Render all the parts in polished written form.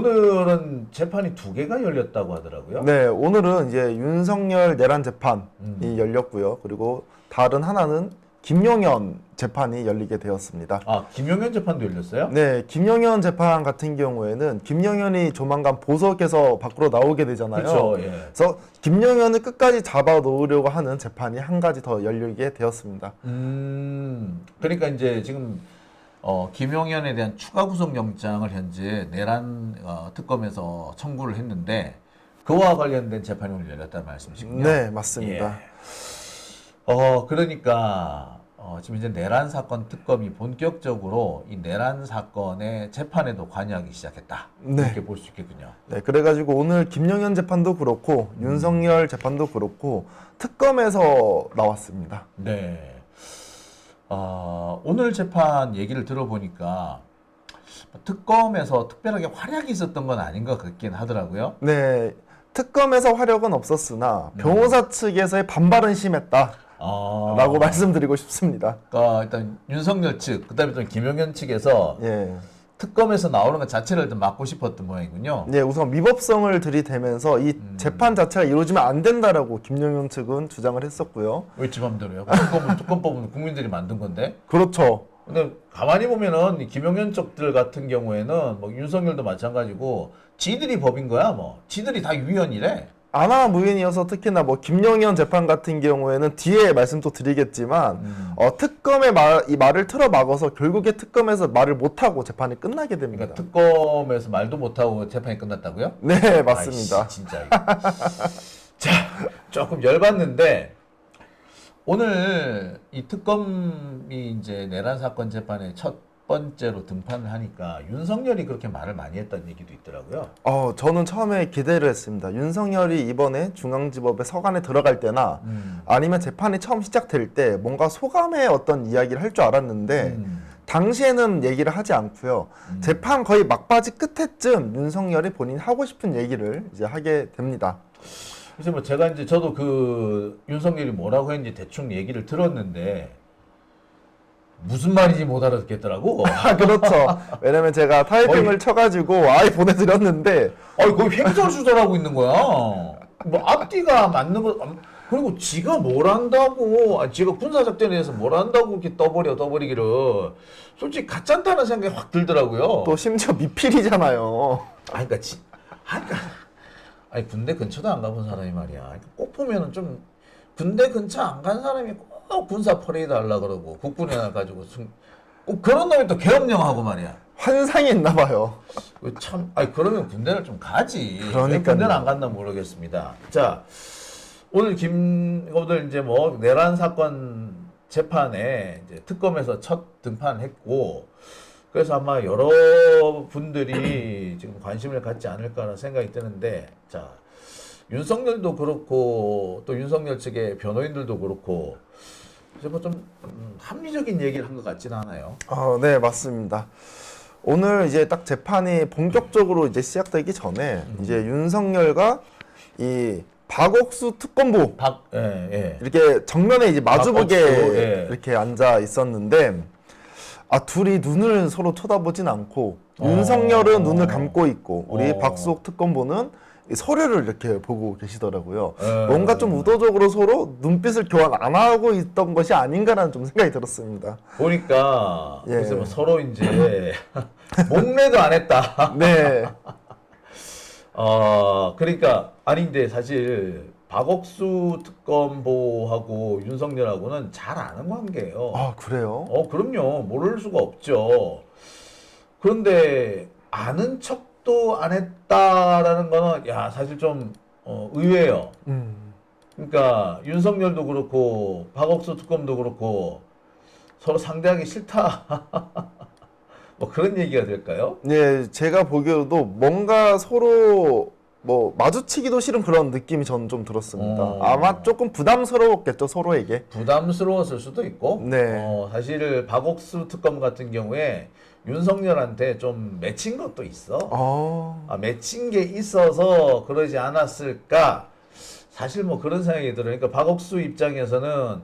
오늘은 재판이 두 개가 열렸다고 하더라고요. 네, 오늘은 이제 윤석열 내란 재판이 음. 열렸고요. 그리고 다른 하나는 김용현 재판이 열리게 되었습니다. 아, 김용현 재판도 열렸어요? 네, 김용현 재판 같은 경우에는 김용현이 조만간 보석에서 밖으로 나오게 되잖아요. 그렇죠. 예. 그래서 김용현을 끝까지 잡아 놓으려고 하는 재판이 한 가지 더 열리게 되었습니다. 그러니까 이제 지금 김용현에 대한 추가 구속영장을 현재 내란 특검에서 청구를 했는데 그와 관련된 재판이 오늘 열렸다는 말씀이시군요. 네, 맞습니다. 그러니까 지금 이제 내란 사건 특검이 본격적으로 이 내란 사건의 재판에도 관여하기 시작했다. 네. 이렇게 볼 수 있겠군요. 네, 그래가지고 오늘 김용현 재판도 그렇고 윤석열 재판도 그렇고 특검에서 나왔습니다. 네. 오늘 재판 얘기를 들어보니까 특검에서 특별하게 활약이 있었던 건 아닌 것 같긴 하더라고요. 네, 특검에서 화력은 없었으나 변호사 측에서의 반발은 심했다. 라고 말씀드리고 싶습니다. 그러니까 일단 윤석열 측, 그다음에 또 김용현 측에서 예. 특검에서 나오는 것 자체를 일단 막고 싶었던 모양이군요. 네, 우선 위법성을 들이대면서 이 재판 자체가 이루어지면 안 된다라고 김용현 측은 주장을 했었고요. 왜 지 맘대로요? 특검법은 국민들이 만든 건데. 그렇죠. 근데 가만히 보면은 이 김용현 쪽들 같은 경우에는 뭐 윤석열도 마찬가지고 지들이 법인 거야, 뭐. 지들이 다 유연이래. 아나 무인이어서 특히나 뭐 김용현 재판 같은 경우에는 뒤에 말씀 또 드리겠지만 특검의 이 말을 틀어 막아서 결국에 특검에서 말을 못 하고 재판이 끝나게 됩니다. 그러니까 특검에서 말도 못 하고 재판이 끝났다고요? 네, 맞습니다. 아이씨, 진짜. 이거. 자, 조금 열받는데 오늘 이 특검이 이제 내란 사건 재판의 첫 번째로 등판을 하니까 윤석열이 그렇게 말을 많이 했다는 얘기도 있더라고요. 저는 처음에 기대를 했습니다. 윤석열이 이번에 중앙지법에 서관에 들어갈 때나 아니면 재판이 처음 시작될 때 뭔가 소감의 어떤 이야기를 할 줄 알았는데 당시에는 얘기를 하지 않고요. 재판 거의 막바지 끝에쯤 윤석열이 본인이 하고 싶은 얘기를 이제 하게 됩니다. 그래서 뭐 제가 이제 저도 그 윤석열이 뭐라고 했는지 대충 얘기를 들었는데 무슨 말인지 못 알아듣겠더라고. 그렇죠. 왜냐면 제가 타이핑을 쳐가지고 아예 보내드렸는데 거의 횡설수설하고 있는 거야. 뭐 앞뒤가 맞는 거. 그리고 지가 뭘 한다고, 지가 군사작전에 대해서 뭘 한다고 이렇게 떠버리기를 솔직히 가짠다는 생각이 확 들더라고요. 또 심지어 미필이잖아요. 그러니까 아니 군대 근처도 안 가본 사람이 말이야. 그러니까 꼭 보면은 좀 군대 근처 안 간 사람이 꼭 군사 퍼레이드 하려 그러고 국군에 가지고 꼭 그런 놈이 또 계엄령하고 말이야. 환상이 있나 봐요. 참, 그러면 군대를 좀 가지. 왜 그러니까요. 군대는 안 갔나 모르겠습니다. 자, 오늘 이제 뭐 내란 사건 재판에 이제 특검에서 첫 등판했고, 그래서 아마 여러 분들이 지금 관심을 갖지 않을까라는 생각이 드는데, 자, 윤석열도 그렇고 또 윤석열 측의 변호인들도 그렇고 이제 뭐 좀 합리적인 얘기를 한 것 같지는 않아요. 네, 맞습니다. 오늘 이제 딱 재판이 본격적으로 이제 시작되기 전에 이제 윤석열과 이 박옥수 특검보 이렇게 정면에 이제 마주보게 박옥수, 예. 이렇게 앉아 있었는데 둘이 눈을 서로 쳐다보진 않고 윤석열은 눈을 감고 있고 우리 박수옥 특검보는 이 서류를 이렇게 보고 계시더라고요. 뭔가 좀 의도적으로 서로 눈빛을 교환 안 하고 있던 것이 아닌가라는 좀 생각이 들었습니다. 보니까 예. 그래서 뭐 서로 이제 목례도 안 했다. 네. 그러니까 근데 사실 박옥수 특검보하고 윤석열하고는 잘 아는 관계예요. 그래요? 그럼요. 모를 수가 없죠. 그런데 아는 척도 안 했다라는 거는 사실 좀 의외예요. 그러니까 윤석열도 그렇고 박옥수 특검도 그렇고 서로 상대하기 싫다. 뭐 그런 얘기가 될까요? 네, 제가 보기에도 뭔가 서로 뭐 마주치기도 싫은 그런 느낌이 저는 좀 들었습니다. 아마 조금 부담스러웠겠죠, 서로에게. 부담스러웠을 수도 있고, 네. 사실 박옥수 특검 같은 경우에 윤석열한테 좀 맺힌 것도 있어. 맺힌 게 있어서 그러지 않았을까? 사실 뭐 그런 생각이 들어요. 그러니까 박옥수 입장에서는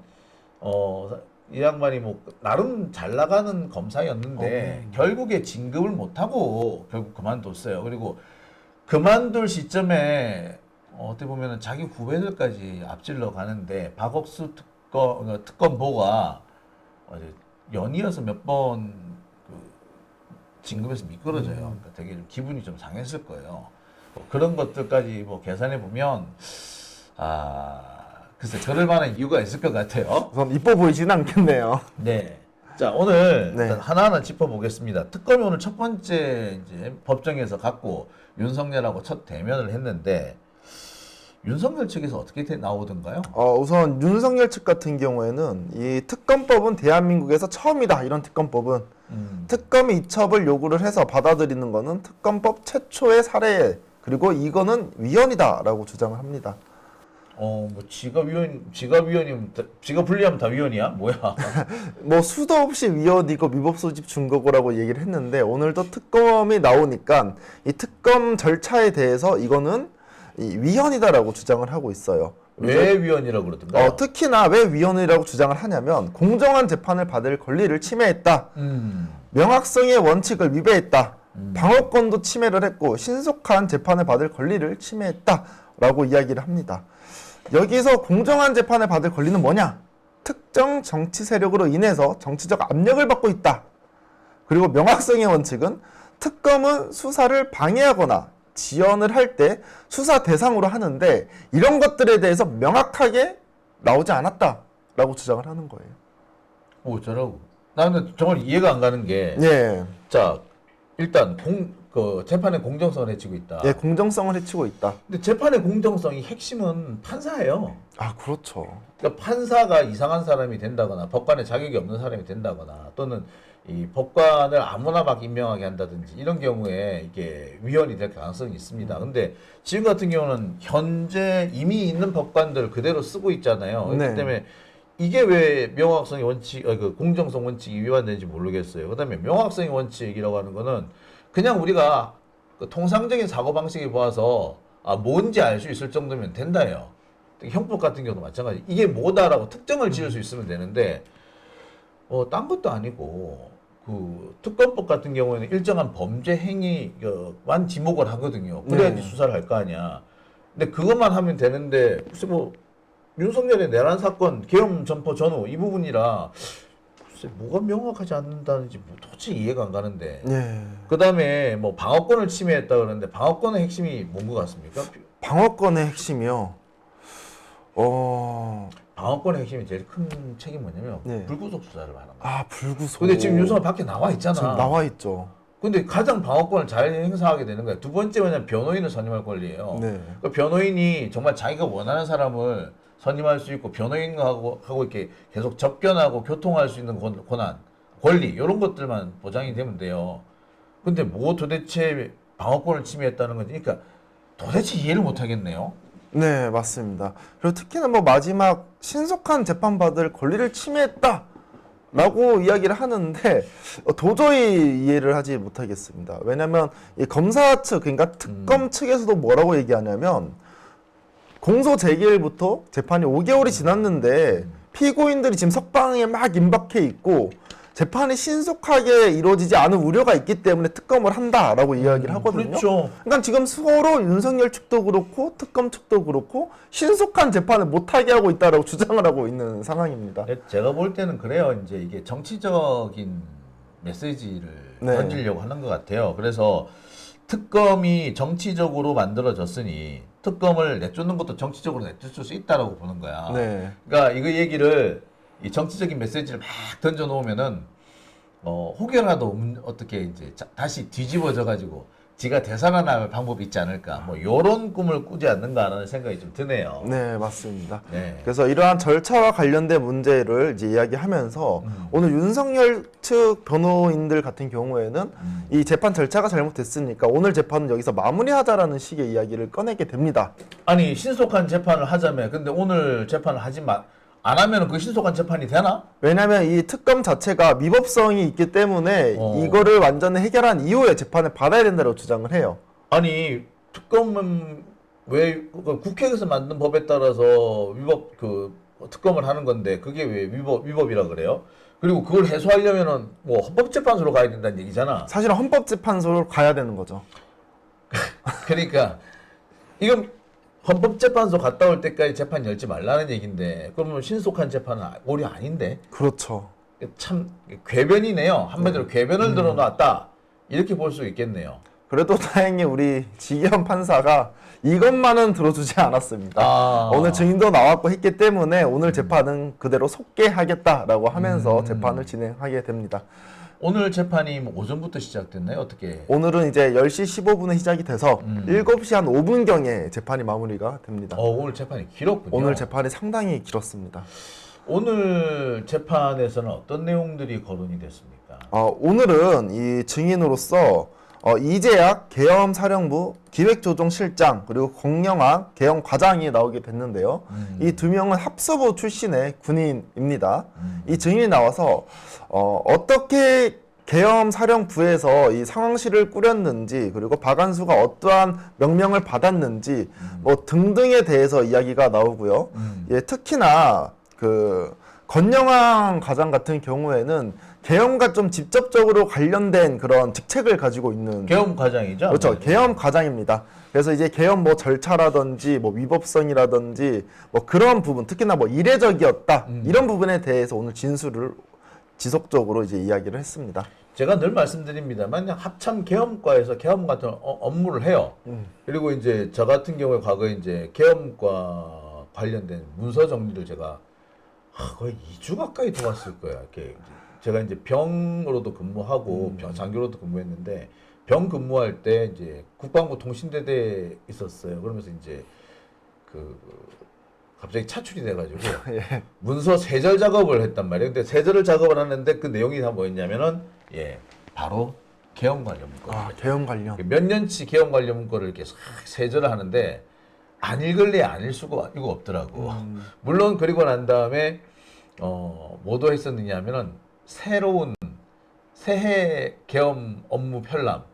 이 양반이 뭐 나름 잘 나가는 검사였는데 결국에 진급을 못하고 결국 그만뒀어요. 그리고 그만둘 시점에 어떻게 보면은 자기 후배들까지 앞질러 가는데 박옥수 특검보가 연이어서 몇 번 진급에서 미끄러져요. 그러니까 되게 좀 기분이 좀 상했을 거예요. 뭐 그런 것들까지 뭐 계산해 보면 글쎄 그럴 만한 이유가 있을 것 같아요. 우선 이뻐 보이지는 않겠네요. 네. 자 오늘 네. 일단 하나하나 짚어보겠습니다. 특검이 오늘 첫 번째 이제 법정에서 갖고 윤석열하고 첫 대면을 했는데 윤석열 측에서 어떻게 나오던가요? 우선 윤석열 측 같은 경우에는 이 특검법은 대한민국에서 처음이다. 이런 특검법은 특검이 이첩을 요구를 해서 받아들이는 거는 특검법 최초의 사례 그리고 이거는 위헌이다라고 주장을 합니다. 뭐 지가 위원이면 지가 불리하면 다 위원이야? 뭐야? 뭐 수도 없이 위헌이고 위법 소집 증거고라고 얘기를 했는데 오늘도 특검이 나오니까 이 특검 절차에 대해서 이거는 이 위헌이다라고 주장을 하고 있어요. 왜 위헌이라고 그러던가요? 특히나 왜 위헌이라고 주장을 하냐면 공정한 재판을 받을 권리를 침해했다. 명확성의 원칙을 위배했다. 방어권도 침해를 했고 신속한 재판을 받을 권리를 침해했다라고 이야기를 합니다. 여기서 공정한 재판을 받을 권리는 뭐냐? 특정 정치 세력으로 인해서 정치적 압력을 받고 있다. 그리고 명확성의 원칙은 특검은 수사를 방해하거나 지연을 할 때 수사 대상으로 하는데 이런 것들에 대해서 명확하게 나오지 않았다라고 주장을 하는 거예요. 어쩌라고? 나는 정말 이해가 안 가는 게 예. 자, 일단 재판의 공정성을 해치고 있다. 예, 공정성을 해치고 있다. 근데 재판의 공정성이 핵심은 판사예요. 그렇죠. 그러니까 판사가 이상한 사람이 된다거나 법관에 자격이 없는 사람이 된다거나 또는 이 법관을 아무나 막 임명하게 한다든지 이런 경우에 이게 위헌이 될 가능성이 있습니다. 근데 지금 같은 경우는 현재 이미 있는 법관들 그대로 쓰고 있잖아요. 그렇기 네. 때문에 이게 왜 명확성의 원칙, 공정성 원칙이 위반되는지 모르겠어요. 그다음에 명확성의 원칙이라고 하는 거는 그냥 우리가 그 통상적인 사고 방식에 보아서 뭔지 알 수 있을 정도면 된다요. 형법 같은 경우도 마찬가지. 이게 뭐다라고 특정을 지을 수 있으면 되는데 딴 것도 아니고 그 특검법 같은 경우에는 일정한 범죄 행위만 지목을 하거든요. 그래야지 네. 수사를 할 거 아니야. 근데 그것만 하면 되는데 글쎄 뭐 윤석열의 내란 사건 계엄 점포 전후 이 부분이라 글쎄 뭐가 명확하지 않는다는지 도대체 이해가 안 가는데. 예. 그다음에 뭐 방어권을 침해했다 그러는데 방어권의 핵심이 뭔 것 같습니까? 방어권의 핵심이요. 방어권의 핵심이 제일 큰 책이 뭐냐면 네. 불구속 수사를 하는 거야. 불구속. 근데 지금 윤석열 밖에 나와 있잖아. 지금 나와 있죠. 근데 가장 방어권을 잘 행사하게 되는 거야. 두 번째 뭐냐면 변호인을 선임할 권리예요. 네. 그 변호인이 정말 자기가 원하는 사람을 선임할 수 있고 변호인하고 이렇게 계속 접견하고 교통할 수 있는 권한, 권리 이런 것들만 보장이 되면 돼요. 근데 뭐 도대체 방어권을 침해했다는 건지, 그러니까 도대체 이해를 못 하겠네요. 네, 맞습니다. 그리고 특히나 뭐 마지막 신속한 재판받을 권리를 침해했다. 라고 이야기를 하는데 도저히 이해를 하지 못하겠습니다. 왜냐하면 이 검사 측, 그러니까 특검 측에서도 뭐라고 얘기하냐면 공소 제기일부터 재판이 5개월이 지났는데 피고인들이 지금 석방에 막 임박해 있고 재판이 신속하게 이루어지지 않은 우려가 있기 때문에 특검을 한다라고 이야기를 하거든요. 그렇죠. 그러니까 지금 서로 윤석열 측도 그렇고 특검 측도 그렇고 신속한 재판을 못하게 하고 있다라고 주장을 하고 있는 상황입니다. 제가 볼 때는 그래요. 이제 이게 정치적인 메시지를 네. 던지려고 하는 것 같아요. 그래서 특검이 정치적으로 만들어졌으니 특검을 내쫓는 것도 정치적으로 내쫓을 수 있다라고 보는 거야. 네. 그러니까 이거 얘기를 이 정치적인 메시지를 막 던져 놓으면은 혹여라도 어떻게 이제 다시 뒤집어져 가지고 지가 되살아날 방법이 있지 않을까, 뭐 요런 꿈을 꾸지 않는가 하는 생각이 좀 드네요. 네, 맞습니다. 네. 그래서 이러한 절차와 관련된 문제를 이제 이야기하면서 오늘 윤석열 측 변호인들 같은 경우에는 이 재판 절차가 잘못됐으니까 오늘 재판은 여기서 마무리하자라는 식의 이야기를 꺼내게 됩니다. 아니 신속한 재판을 하자며, 근데 오늘 재판을 안 하면 그 신속한 재판이 되나? 왜냐하면 이 특검 자체가 미법성이 있기 때문에 이거를 완전히 해결한 이후에 재판을 받아야 된다고 주장을 해요. 아니 특검은 왜 국회에서 만든 법에 따라서 위법 특검을 하는 건데 그게 왜 위법이라 그래요? 그리고 그걸 해소하려면은 뭐 헌법재판소로 가야 된다는 얘기잖아. 사실은 헌법재판소로 가야 되는 거죠. 그러니까 이건 헌법재판소 갔다 올 때까지 재판 열지 말라는 얘기인데 그러면 신속한 재판은 오히려 아닌데 그렇죠. 참 궤변이네요. 한마디로 궤변을 들어놨다 이렇게 볼 수 있겠네요. 그래도 다행히 우리 지기현 판사가 이것만은 들어주지 않았습니다. 오늘 증인도 나왔고 했기 때문에 오늘 재판은 그대로 속개하겠다라고 하면서 재판을 진행하게 됩니다. 오늘 재판이 뭐 오전부터 시작됐나요? 어떻게? 오늘은 이제 10시 15분에 시작이 돼서 7시 한 5분경에 재판이 마무리가 됩니다. 오늘 재판이 길었군요. 오늘 재판이 상당히 길었습니다. 오늘 재판에서는 어떤 내용들이 거론이 됐습니까? 오늘은 이 증인으로서 이재학 계엄사령부 기획조정실장 그리고 권영학 계엄과장이 나오게 됐는데요. 이 두 명은 합수부 출신의 군인입니다. 이 증인이 나와서 어떻게 계엄사령부에서 이 상황실을 꾸렸는지 그리고 박안수가 어떠한 명령을 받았는지 뭐 등등에 대해서 이야기가 나오고요. 예, 특히나 그 권영학 과장 같은 경우에는 계엄과 좀 직접적으로 관련된 그런 직책을 가지고 있는 계엄 과장이죠? 그렇죠. 계엄 과장입니다. 그래서 이제 계엄 뭐 절차라든지 뭐 위법성이라든지 뭐 그런 부분, 특히나 뭐 이례적이었다 이런 부분에 대해서 오늘 진술을 지속적으로 이제 이야기를 했습니다. 제가 늘 말씀드립니다만 합참 계엄과에서 계엄 같은 업무를 해요. 그리고 이제 저 같은 경우에 과거에 이제 계엄과 관련된 문서 정리를 제가 거의 2주 가까이 도왔을 거야. 이렇게 제가 이제 병으로도 근무하고 장교로도 근무했는데 병 근무할 때 이제 국방부 통신대대에 있었어요. 그러면서 이제 그 갑자기 차출이 돼가지고 예. 문서 세절 작업을 했단 말이에요. 근데 세절을 작업을 하는데 그 내용이 다 뭐였냐면은 바로 계엄 관련 문건. 계엄 관련. 몇 년치 계엄 관련 문건을 이렇게 싹 세절을 하는데 안 읽을래 안 읽을 수가 이거 없더라고. 물론 그리고 난 다음에 뭐도 했었느냐 하면은 새로운 새해 계엄 업무 편람,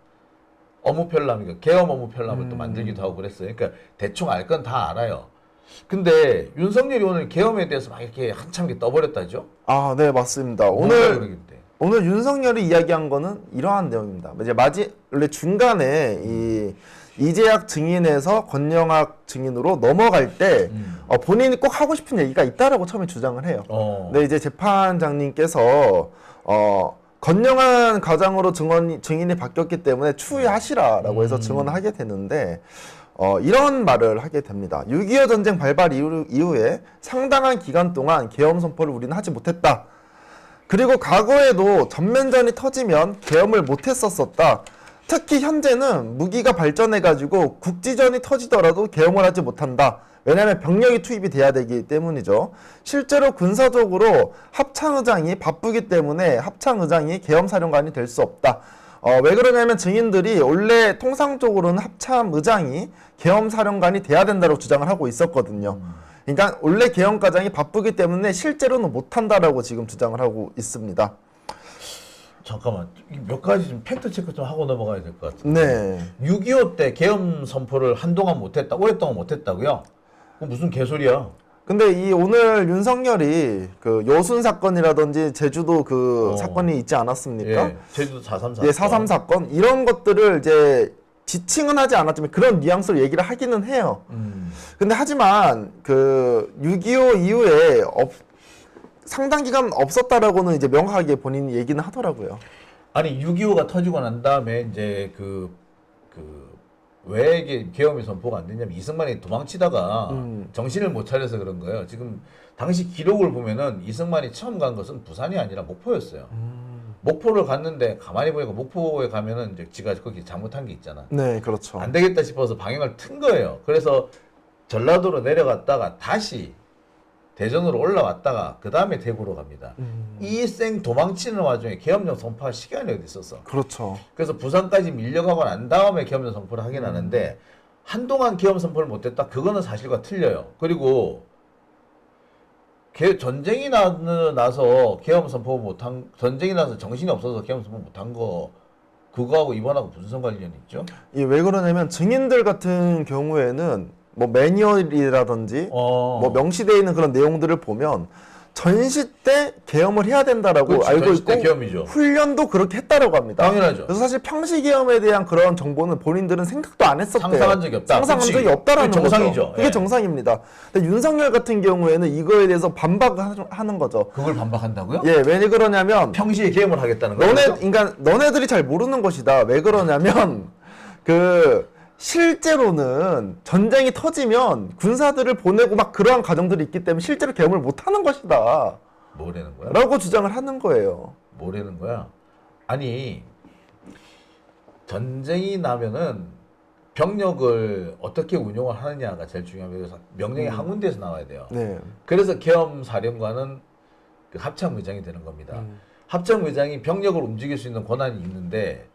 그러니까 계엄 업무 편람을 또 만들기도 하고 그랬어요. 그러니까 대충 알 건 다 알아요. 근데 윤석열이 오늘 계엄에 대해서 막 이렇게 한참 이렇게 떠버렸다죠? 네, 맞습니다. 오늘 윤석열이 이야기한 거는 이러한 내용입니다. 이제 원래 중간에 이재학 증인에서 권영학 증인으로 넘어갈 때 본인이 꼭 하고 싶은 얘기가 있다라고 처음에 주장을 해요. 근데 이제 재판장님께서 권영한 과장으로 증인이 바뀌었기 때문에 추이하시라라고 해서 증언을 하게 되는데 이런 말을 하게 됩니다. 6.25 전쟁 발발 이후에 상당한 기간 동안 계엄 선포를 우리는 하지 못했다. 그리고 과거에도 전면전이 터지면 계엄을 못했었었다. 특히 현재는 무기가 발전해가지고 국지전이 터지더라도 계엄을 하지 못한다. 왜냐하면 병력이 투입이 돼야 되기 때문이죠. 실제로 군사적으로 합창의장이 바쁘기 때문에 합창의장이 계엄사령관이 될 수 없다. 왜 그러냐면 증인들이 원래 통상적으로는 합참의장이 계엄사령관이 돼야 된다고 주장을 하고 있었거든요. 그러니까 원래 계엄과장이 바쁘기 때문에 실제로는 못한다라고 지금 주장을 하고 있습니다. 잠깐만 몇 가지 좀 팩트 체크 좀 하고 넘어가야 될 것 같은데. 네. 6.25 때 계엄 선포를 한동안 못했다, 오랫동안 못했다고요? 그건 무슨 개소리야? 근데 이 오늘 윤석열이 그 여순 사건이라든지 제주도 그 사건이 있지 않았습니까? 제주도 4.3 사건. 4.3 사건 이런 것들을 이제 지칭은 하지 않았지만 그런 뉘앙스로 얘기를 하기는 해요. 근데 하지만 그 6.25 이후에 상당 기간 없었다라고는 이제 명확하게 본인이 얘기는 하더라고요. 아니 6.25가 터지고 난 다음에 이제 왜 이게 계엄이 선포가 안 됐냐면 이승만이 도망치다가 정신을 못 차려서 그런 거예요. 지금 당시 기록을 보면은 이승만이 처음 간 것은 부산이 아니라 목포였어요. 목포를 갔는데 가만히 보니까 목포에 가면은 이제 지가 거기 잘못한 게 있잖아. 네, 그렇죠. 안 되겠다 싶어서 방향을 튼 거예요. 그래서 전라도로 내려갔다가 다시 대전으로 올라왔다가 그 다음에 대구로 갑니다. 이 생 도망치는 와중에 계엄령 선포할 시간이 어디 있었어. 그렇죠. 그래서 부산까지 밀려가고 난 다음에 계엄령 선포를 하긴 하는데 한동안 계엄 선포를 못했다. 그거는 사실과 틀려요. 그리고 전쟁이 나서 계엄 선포 못한, 전쟁이 나서 정신이 없어서 계엄 선포 못한 거 그거하고 이번하고 무슨 관련이 있죠? 왜 그러냐면 증인들 같은 경우에는 뭐 매뉴얼이라든지 뭐 명시되어 있는 그런 내용들을 보면 전시 때 계엄을 해야 된다라고 그렇지, 알고 전시 때 있고 계엄이죠. 훈련도 그렇게 했다라고 합니다. 당연하죠. 그래서 사실 평시 계엄에 대한 그런 정보는 본인들은 생각도 안 했었대요. 상상한 적이 없다. 상상한 그치. 적이 없다라는 그게 정상이죠. 거죠. 그게 예. 정상입니다. 근데 윤석열 같은 경우에는 이거에 대해서 반박하는 거죠. 그걸 반박한다고요? 예, 왜 그러냐면 평시에 계엄을 하겠다는 거죠. 너네들이 잘 모르는 것이다. 왜 그러냐면 그 실제로는 전쟁이 터지면 군사들을 보내고 막 그러한 과정들이 있기 때문에 실제로 계엄을 못 하는 것이다. 뭐라는 거야? 라고 주장을 하는 거예요. 뭐라는 거야? 아니, 전쟁이 나면은 병력을 어떻게 운용을 하느냐가 제일 중요합니다. 그래서 명령이 한 군데에서 나와야 돼요. 네. 그래서 계엄 사령관은 그 합참의장이 되는 겁니다. 합참의장이 병력을 움직일 수 있는 권한이 있는데,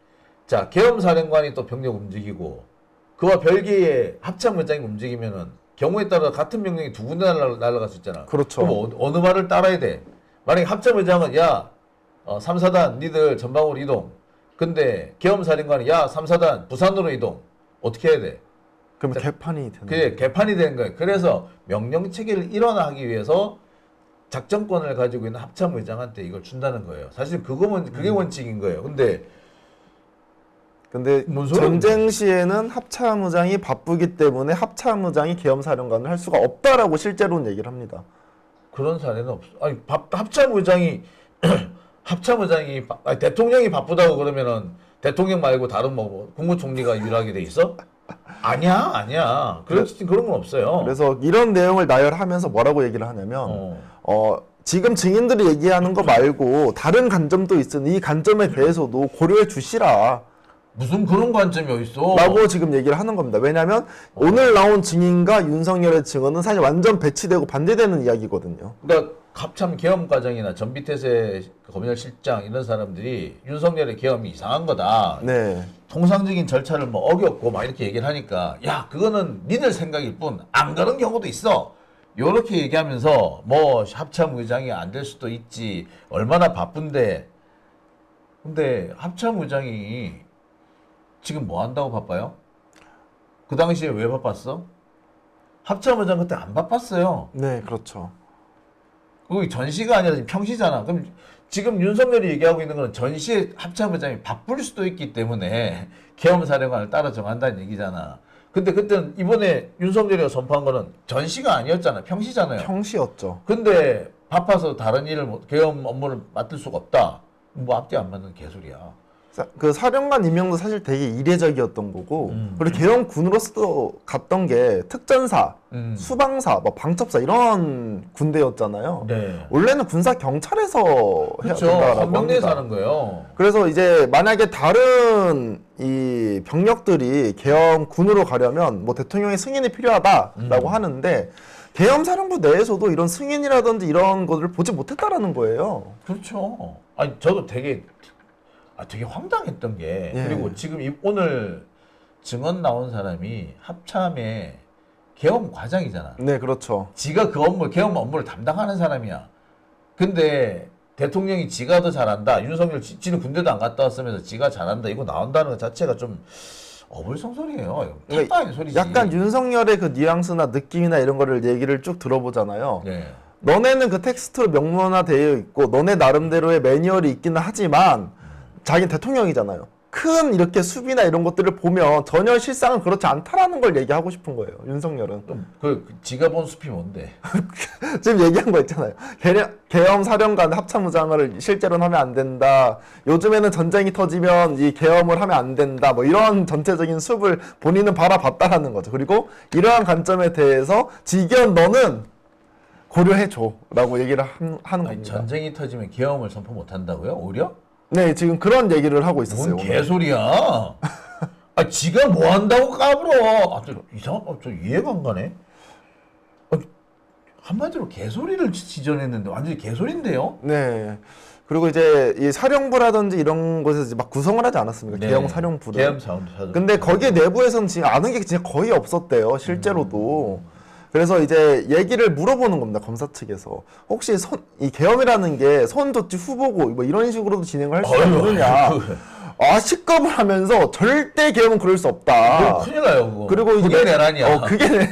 자, 계엄 사령관이 또 병력 움직이고, 그와 별개의 합참의장이 움직이면은 경우에 따라 같은 명령이 두 군데 날아갈 수 있잖아. 그렇죠. 그럼 어느 말을 따라야 돼? 만약에 합참의장은 야, 3사단 니들 전방으로 이동. 근데 계엄사령관이 야, 3사단 부산으로 이동. 어떻게 해야 돼? 그럼 개판이 되는 그게 개판이 되는 거예요. 그래서 명령 체계를 일원화하기 위해서 작전권을 가지고 있는 합참의장한테 이걸 준다는 거예요. 사실 그게 원칙인 거예요. 근데 뭔 소리야, 전쟁 시에는 합참의장이 바쁘기 때문에 합참의장이 계엄사령관을 할 수가 없다라고 실제로는 얘기를 합니다. 그런 사례는 없어. 아니, 합참의장이 아니, 대통령이 바쁘다고 그러면은 대통령 말고 다른 뭐 국무총리가 유일하게 돼 있어? 아니야. 그런 건 없어요. 그래서 이런 내용을 나열하면서 뭐라고 얘기를 하냐면 지금 증인들이 얘기하는 거 말고 다른 관점도 있으니 이 관점에 대해서도 고려해 주시라. 무슨 그런 관점이 어딨어? 라고 지금 얘기를 하는 겁니다. 왜냐하면 오늘 나온 증인과 윤석열의 증언은 사실 완전 배치되고 반대되는 이야기거든요. 그러니까 합참 계엄 과정이나 전비태세 검열실장 이런 사람들이 윤석열의 계엄이 이상한 거다. 네. 통상적인 절차를 뭐 어겼고 막 이렇게 얘기를 하니까 야 그거는 니들 생각일 뿐 안 그런 경우도 있어. 요렇게 얘기하면서 뭐 합참 의장이 안 될 수도 있지. 얼마나 바쁜데. 근데 합참 의장이 지금 뭐 한다고 바빠요? 그 당시에 왜 바빴어? 합참 의장 그때 안 바빴어요. 네, 그렇죠. 그게 전시가 아니라 지금 평시잖아. 그럼 지금 윤석열이 얘기하고 있는 거는 전시에 합참의장이 바쁠 수도 있기 때문에 계엄사령관을 따라 정한다는 얘기잖아. 근데 그때는 이번에 윤석열이가 선포한 거는 전시가 아니었잖아. 평시잖아요. 평시였죠. 근데 바빠서 다른 일을 계엄 업무를 맡을 수가 없다. 뭐 앞뒤 안 맞는 개소리야. 그 사령관 임명도 사실 되게 이례적이었던 거고 그리고 계엄군으로서 갔던 게 특전사, 수방사, 뭐 방첩사 이런 군대였잖아요. 네. 원래는 군사 경찰에서 해야 그렇죠. 된다라고 헌병대에서 합니다. 하는 거예요. 그래서 이제 만약에 다른 이 병력들이 계엄군으로 가려면 뭐 대통령의 승인이 필요하다라고 하는데 계엄사령부 내에서도 이런 승인이라든지 이런 것을 보지 못했다라는 거예요. 그렇죠. 아니 저도 되게 황당했던 게 예. 그리고 지금 오늘 증언 나온 사람이 합참의 계엄 과장이잖아. 네, 그렇죠. 지가 계엄 업무를 담당하는 사람이야. 근데 대통령이 지가 더 잘한다. 윤석열 지는 군대도 안 갔다 왔으면서 지가 잘한다. 이거 나온다는 것 자체가 좀 어불성설이에요. 그러니까 탓도 소리지. 약간 윤석열의 그 뉘앙스나 느낌이나 이런 거를 얘기를 쭉 들어보잖아요. 네. 너네는 그 텍스트로 명문화되어 있고 너네 나름대로의 매뉴얼이 있기는 하지만 자기는 대통령이잖아요. 큰 이렇게 수비나 이런 것들을 보면 전혀 실상은 그렇지 않다라는 걸 얘기하고 싶은 거예요. 윤석열은. 지가 본 숲이 뭔데? 지금 얘기한 거 있잖아요. 계엄 사령관 합참의장을 실제로는 하면 안 된다. 요즘에는 전쟁이 터지면 이 계엄을 하면 안 된다. 뭐 이런 전체적인 숲을 본인은 바라봤다라는 거죠. 그리고 이러한 관점에 대해서 지견 너는 고려해줘라고 얘기를 하는 겁니다. 전쟁이 터지면 계엄을 선포 못 한다고요? 오히려? 네, 지금 그런 얘기를 하고 있었어요. 뭔 오늘. 개소리야? 지가 뭐 한다고 까불어? 저 이해가 안 가네. 한마디로 개소리를 지전했는데 완전히 개소리인데요? 네. 그리고 이제 이 사령부라든지 이런 곳에서 이제 막 구성을 하지 않았습니까? 네. 계엄 사령부를. 계엄 사령부. 근데 거기에 내부에서는 지금 아는 게 진짜 거의 없었대요. 실제로도. 그래서 이제 얘기를 물어보는 겁니다. 검사 측에서. 혹시 이 계엄이라는 게 선조치 후보고 뭐 이런 식으로도 진행을 할 수 있느냐. 시겁을 하면서 절대 계엄은 그럴 수 없다. 큰일 나요, 그거. 그리고 그게 내란이야. 그게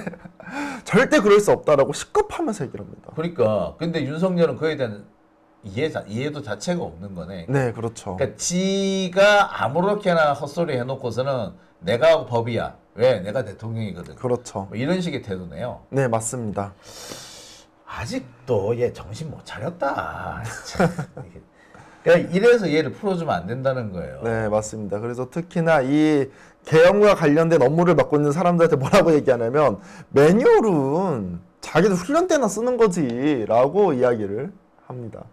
절대 그럴 수 없다라고 식겁하면서 얘기를 합니다. 그러니까 근데 윤석열은 그에 대한 이해도 자체가 없는 거네. 네, 그렇죠. 그러니까 지가 아무렇게나 헛소리 해놓고서는 내가 법이야. 왜? 내가 대통령이거든. 그렇죠. 뭐 이런 식의 태도네요. 네, 맞습니다. 아직도 얘 정신 못 차렸다. 참, 그러니까 이래서 얘를 풀어주면 안 된다는 거예요. 네, 맞습니다. 그래서 특히나 이 계엄과 관련된 업무를 맡고 있는 사람들한테 뭐라고 얘기하냐면 매뉴얼은 자기도 훈련 때나 쓰는 거지라고 이야기를 합니다.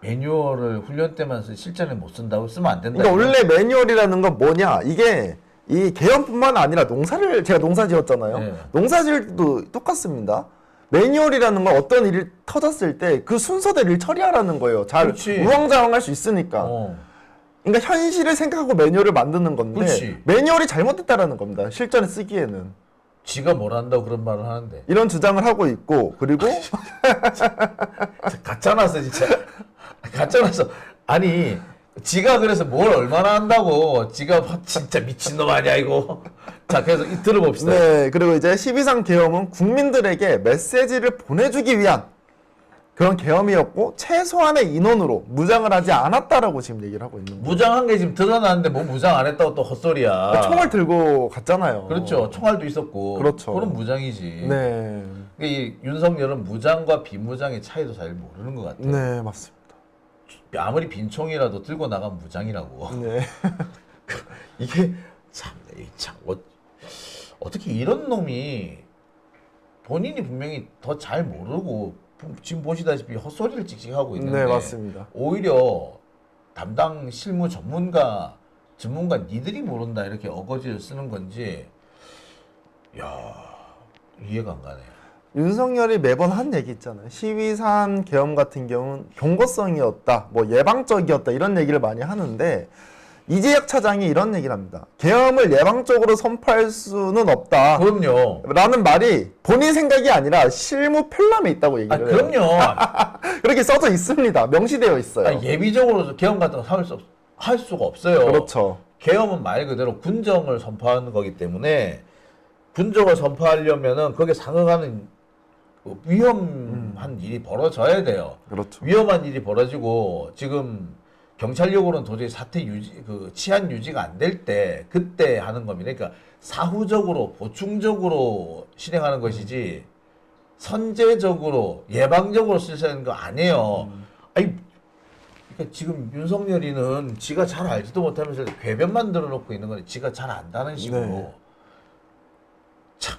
매뉴얼을 훈련 때만 실전에 못 쓴다고 쓰면 안 된다. 그러니까 원래 매뉴얼이라는 건 뭐냐? 이게 이 계엄뿐만 아니라 농사를 제가 농사 지었잖아요. 네. 농사 지을 때도 똑같습니다. 매뉴얼이라는 건 어떤 일이 터졌을 때 그 순서대로 일 처리하라는 거예요. 잘 그렇지. 우왕좌왕할 수 있으니까. 그러니까 현실을 생각하고 매뉴얼을 만드는 건데 그렇지. 매뉴얼이 잘못됐다라는 겁니다. 실전에 쓰기에는. 지가 뭘 한다고 그런 말을 하는데. 이런 주장을 하고 있고 그리고 가짜나서 진짜. 가짜나서. 아니 지가 그래서 뭘 얼마나 한다고. 지가 진짜 미친놈 아니야 이거. 자 그래서 들어봅시다. 네, 그리고 이제 12.3 계엄은 국민들에게 메시지를 보내주기 위한 그런 계엄이었고 최소한의 인원으로 무장을 하지 않았다라고 지금 얘기를 하고 있는 거예요. 무장한 게 지금 드러났는데 뭐 무장 안 했다고 또 헛소리야. 총을 들고 갔잖아요. 그렇죠. 총알도 있었고. 그렇죠. 그런 무장이지. 네, 이 윤석열은 무장과 비무장의 차이도 잘 모르는 것 같아요. 네, 맞습니다. 아무리 빈총이라도 들고 나간 무장이라고. 네, 이게 참 어떻게 이런 놈이 본인이 분명히 더 잘 모르고 지금 보시다시피 헛소리를 찍찍하고 있는데 네, 맞습니다. 오히려 담당 실무 전문가 니들이 모른다 이렇게 어거지를 쓰는 건지 야 이해가 안 가네. 윤석열이 매번 한 얘기 있잖아요. 12.3 계엄 같은 경우는 경고성이었다, 뭐 예방적이었다 이런 얘기를 많이 하는데 이재혁 차장이 이런 얘기를 합니다. 계엄을 예방적으로 선포할 수는 없다. 그럼요. 라는 말이 본인 생각이 아니라 실무 편람에 있다고 얘기를 해요. 그럼요. 그렇게 써져 있습니다. 명시되어 있어요. 예비적으로 계엄 같은 거 할 수가 없어요. 그렇죠. 계엄은 말 그대로 군정을 선포하는 거기 때문에 군정을 선포하려면은 거기에 상응하는 위험한 일이 벌어져야 돼요. 그렇죠. 위험한 일이 벌어지고 지금 경찰력으로는 도저히 사태 유지, 치안 유지가 안 될 때 그때 하는 겁니다. 그러니까 사후적으로 보충적으로 실행하는 것이지 선제적으로 예방적으로 실시하는 거 아니에요. 아니 그러니까 지금 윤석열이는 지가 잘 알지도 못하면서 궤변 만들어 놓고 있는 거니 지가 잘 안다는 식으로. 네. 참.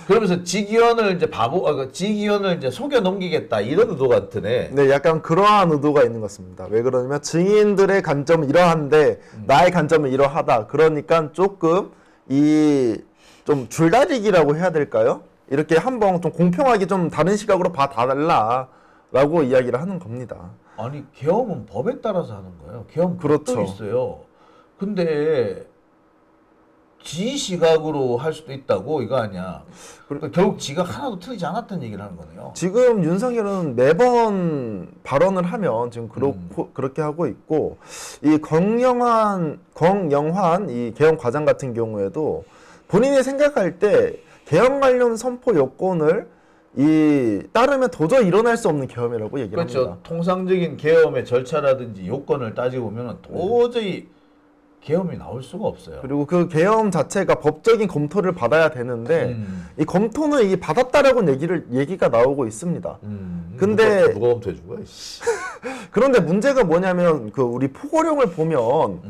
그러면서 직위원을 이제 직위원을 이제 속여 넘기겠다 이런 의도가 드네. 네, 약간 그러한 의도가 있는 것 같습니다. 왜 그러냐면 증인들의 관점은 이러한데 나의 관점은 이러하다. 그러니까 조금 이 좀 줄다리기라고 해야 될까요? 이렇게 한번 좀 공평하게 좀 다른 시각으로 봐달라라고 이야기를 하는 겁니다. 아니 계엄은 법에 따라서 하는 거예요. 계엄 그렇죠. 법도 있어요. 근데 지 시각으로 할 수도 있다고 이거 아니야. 그러니까 결국 지가 하나도 틀리지 않았다는 얘기를 하는 거네요. 지금 윤석열은 매번 발언을 하면 지금 그렇게 하고 있고 이 권영환 이 계엄 과장 같은 경우에도 본인이 생각할 때 계엄 관련 선포 요건을 따르면 도저히 일어날 수 없는 계엄이라고 얘기를 그렇죠. 합니다. 통상적인 계엄의 절차라든지 요건을 따지고 보면 도저히 계엄이 나올 수가 없어요. 그리고 그 계엄 자체가 법적인 검토를 받아야 되는데 이 검토는 이 받았다라고 얘기가 나오고 있습니다. 근데 누가 검토해 준 거야? 그런데 문제가 뭐냐면 우리 포고령을 보면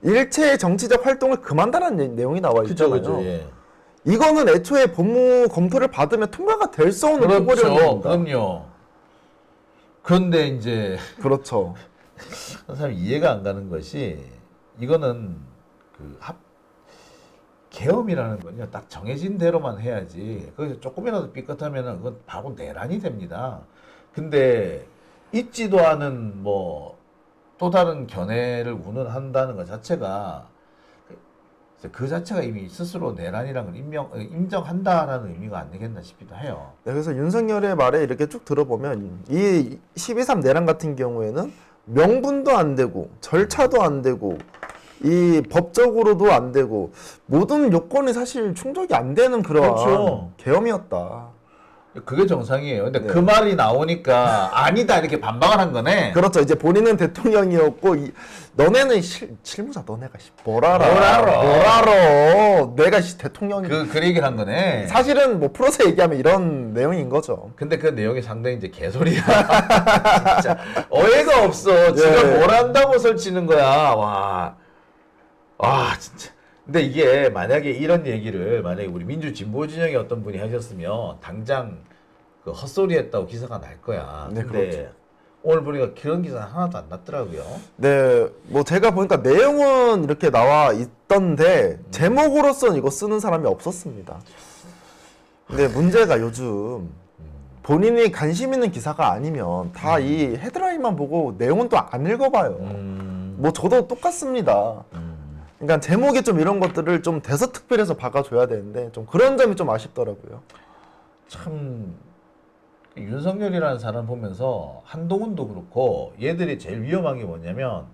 일체의 정치적 활동을 금한다는 내용이 나와 있잖아요. 그죠, 예. 이거는 애초에 법무 검토를 받으면 통과가 될 수 없는 포고령입니다. 그럼요. 그런데 이제 그렇죠. 사람 이해가 안 가는 것이 이거는 계엄이라는 건요 딱 정해진 대로만 해야지. 거기서 조금이라도 삐끗하면은 그건 바로 내란이 됩니다. 근데 있지도 않은 뭐 또 다른 견해를 운운한다는 것 자체가 그 자체가 이미 스스로 내란이라는 걸 인정한다라는 의미가 안 되겠나 싶기도 해요. 네, 그래서 윤석열의 말에 이렇게 쭉 들어보면 이 12.3 내란 같은 경우에는 명분도 안 되고 절차도 안 되고 이 법적으로도 안 되고 모든 요건이 사실 충족이 안 되는 그러한 그렇죠. 계엄이었다. 그게 정상이에요. 근데 네. 그 말이 나오니까 아니다 이렇게 반박을 한 거네. 그렇죠. 이제 본인은 대통령이었고 너네는 실무자 너네가 뭘 알아? 뭘 알아? 뭘 알아? 내가 대통령이 그 얘기를 한 거네. 사실은 뭐 풀어서 얘기하면 이런 내용인 거죠. 근데 그 내용이 상당히 이제 개소리야. 진짜 어이가 없어. 지가 네. 뭘 한다고 설치는 거야. 와 진짜. 근데 이게 만약에 이런 얘기를 만약에 우리 민주 진보 진영의 어떤 분이 하셨으면 당장 그 헛소리 했다고 기사가 날 거야. 네, 근데 그렇죠. 오늘 보니까 그런 기사 하나도 안 났더라고요. 네, 뭐 제가 보니까 내용은 이렇게 나와 있던데 제목으로서는 이거 쓰는 사람이 없었습니다. 근데 문제가 요즘 본인이 관심 있는 기사가 아니면 다 이 헤드라인만 보고 내용은 또 안 읽어봐요. 뭐 저도 똑같습니다. 그러니까 제목에 좀 이런 것들을 좀 대서특필해서 박아줘야 되는데 좀 그런 점이 좀 아쉽더라고요. 참 윤석열이라는 사람 보면서 한동훈도 그렇고 얘들이 제일 위험한 게 뭐냐면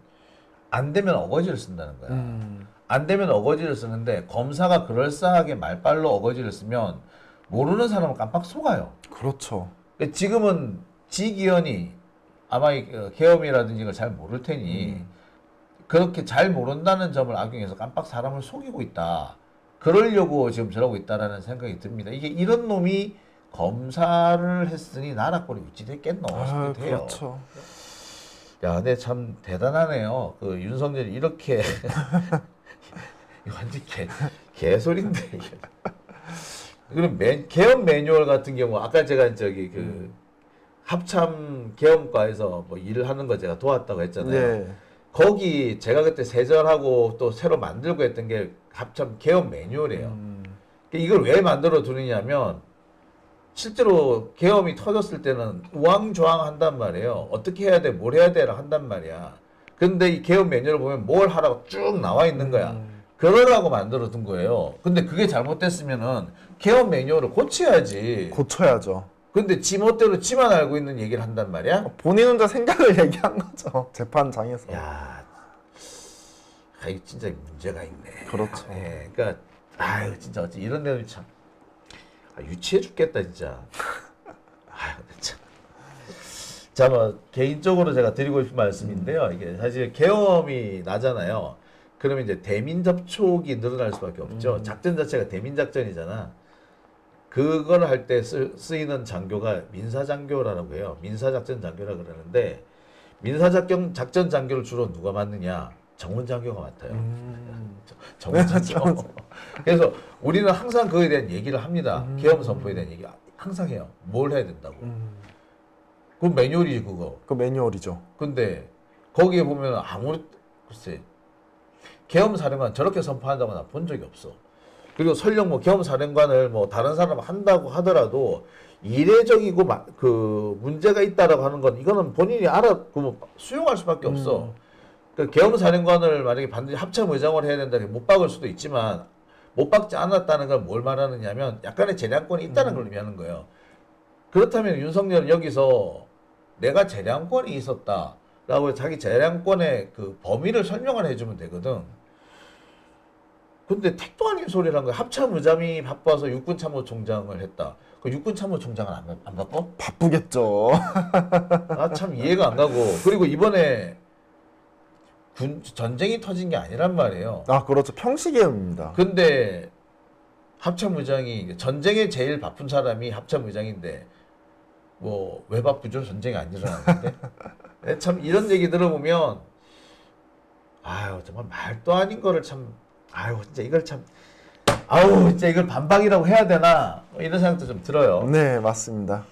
안 되면 어거지를 쓴다는 거야. 안 되면 어거지를 쓰는데 검사가 그럴싸하게 말빨로 어거지를 쓰면 모르는 사람은 깜빡 속아요. 그렇죠. 그러니까 지금은 지기현이 아마 이 계엄이라든지 이걸 잘 모를 테니 그렇게 잘 모른다는 점을 악용해서 깜빡 사람을 속이고 있다. 그러려고 지금 저러고 있다라는 생각이 듭니다. 이게 이런 놈이 검사를 했으니 나라 꼴이 어찌 됐겠노 싶기도 해요. 그렇죠. 야, 근데 참 대단하네요. 그 윤석열이 이렇게 이거 완전 개소리인데 이게. 그럼 개헌 매뉴얼 같은 경우 아까 제가 저기 그 합참 개헌과에서 뭐 일을 하는 거 제가 도왔다고 했잖아요. 네. 거기 제가 그때 세전하고 또 새로 만들고 했던 게 합참 개헌 매뉴얼이에요. 이걸 왜 만들어 두느냐면 실제로 계엄이 터졌을 때는 우왕좌왕 한단 말이에요. 어떻게 해야 돼, 뭘 해야 돼라 한단 말이야. 근데 이 계엄 매뉴얼을 보면 뭘 하라고 쭉 나와 있는 거야. 그러라고 만들어 둔 거예요. 근데 그게 잘못됐으면은 계엄 매뉴얼을 고쳐야지. 고쳐야죠. 근데 지멋대로 지만 알고 있는 얘기를 한단 말이야. 본인 혼자 생각을 얘기한 거죠. 재판장에서. 야, 이거 진짜 문제가 있네. 그렇죠. 예, 그러니까 아유 진짜 어찌 이런 내용이 참 유치해 죽겠다 진짜. 아유 참. 자, 뭐 개인적으로 제가 드리고 싶은 말씀인데요. 이게 사실 계엄이 나잖아요. 그러면 이제 대민 접촉이 늘어날 수밖에 없죠. 작전 자체가 대민 작전이잖아. 그걸 할 때 쓰이는 장교가 민사장교라고 해요. 민사작전 장교라 그러는데 민사작전 장교를 주로 누가 맡느냐? 정훈장교가 맡아요. 정훈장교. 그래서 우리는 항상 그거에 대한 얘기를 합니다. 계엄 선포에 대한 얘기 항상 해요. 뭘 해야 된다고. 그건 매뉴얼이지 그거. 그 매뉴얼이죠. 근데 거기에 보면 아무리 글쎄 계엄 사령관 저렇게 선포한다고 나 본 적이 없어. 그리고 설령 뭐 계엄 사령관을 뭐 다른 사람 한다고 하더라도 이례적이고 그 문제가 있다라고 하는 건 이거는 본인이 뭐 수용할 수밖에 없어. 그 계엄 사령관을 만약에 반드시 합참 의장을 해야 된다 못 박을 수도 있지만 못 박지 않았다는 걸 뭘 말하느냐면 약간의 재량권이 있다는 걸 의미하는 거예요. 그렇다면 윤석열은 여기서 내가 재량권이 있었다라고 자기 재량권의 그 범위를 설명을 해주면 되거든. 근데 택도 아닌 소리를 한 거야. 합참의장이 바빠서 육군참모총장을 했다. 그 육군참모총장은 안 바빠? 바쁘겠죠. 아, 참 이해가 안 가고. 그리고 이번에 전쟁이 터진 게 아니란 말이에요. 아, 그렇죠. 평시계엄입니다. 근데 합참의장이 전쟁에 제일 바쁜 사람이 합참의장인데 뭐 왜 바쁘죠? 전쟁이 안 일어났는데. 참 이런 얘기 들어보면 아유 정말 말도 아닌 거를 참 아유 진짜 이걸 참 아우 진짜 이걸 반박이라고 해야 되나 이런 생각도 좀 들어요. 네, 맞습니다.